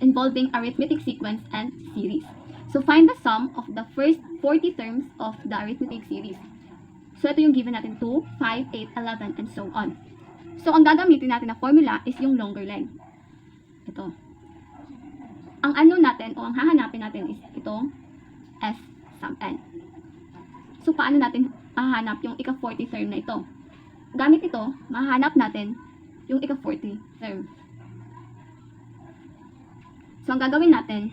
involving arithmetic sequence and series. So, find the sum of the first 40 terms of the arithmetic series. So, ito yung given natin 2, 5, 8, 11, and so on. So, ang gagamitin natin na formula is yung longer leg. Ito. Ang ano natin, o ang hahanapin natin is itong S sub n. So, paano natin hahanap yung ika-40 term na ito? Gamit ito, mahanap natin yung ika-40 term. So, ang gagawin natin,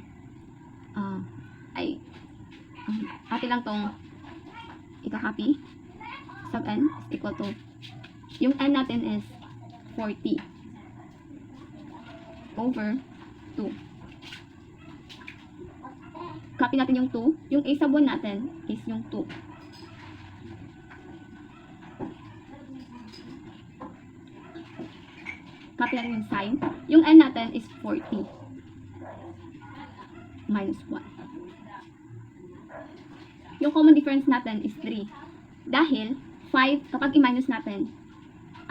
ay atin lang tong ika-copy. Sub n is equal to, yung n natin is 40 over 2. Copy natin yung 2. Yung a sub 1 natin is yung 2. Copy natin yung sign. Yung n natin is 40 minus 1. Yung common difference natin is 3. Dahil 5, kapag i-minus natin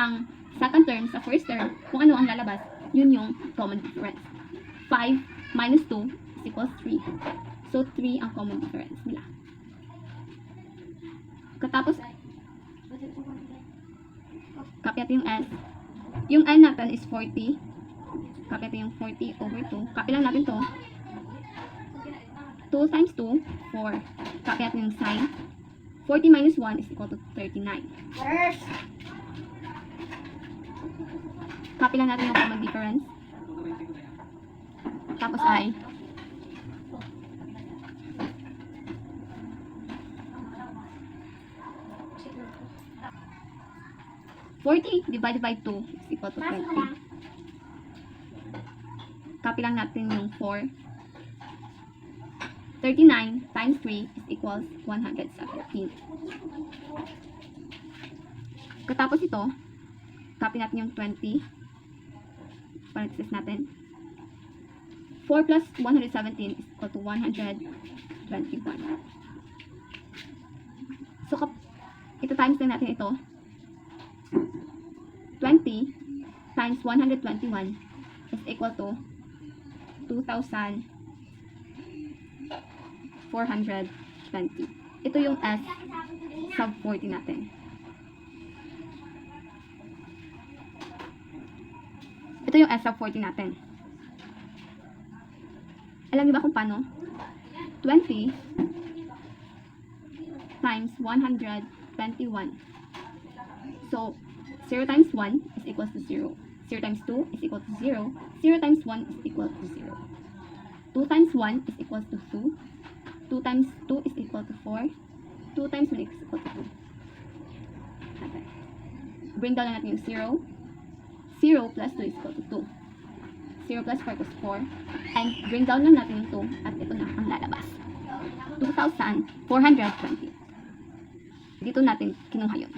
ang second term sa first term, kung ano ang lalabas, yun yung common difference. 5 minus 2 is equals 3. So, 3 ang common difference nila. Katapos, copy natin yung S. Yung n natin is 40. Copy natin yung 40 over 2. Copy lang natin to. 2 times 2, 4. Copy natin yung sign. 40 minus 1 is equal to 39. Copy lang natin yung common difference. Tapos ay 40 divided by 2 is equal to 20. Copy lang natin yung 4. 39 times 3 is equals 117. Katapos ito, copy natin yung 20. Parenthesis natin. 4 plus 117 is equal to 121. So, ito times din natin ito. 20 times 121 is equal to 2,420. Ito yung S sub 40 natin. Ito yung S sub 40 natin. Alam niyo ba kung paano? 20 times 121. So, 0 times 1 is equals to 0. 0 times 2 is equal to 0. 0 times 1 is equal to 0. 2 times 1 is equal to 2. 2 times 2 is equal to 4. 2 times 1 is equal to 2. Okay. Bring down na natin yung 0. 0 plus 2 is equal to 2. 0 plus 4 is 4. And bring down lang natin yung 2. At ito na ang lalabas. 2,420. Dito natin kinuha yun.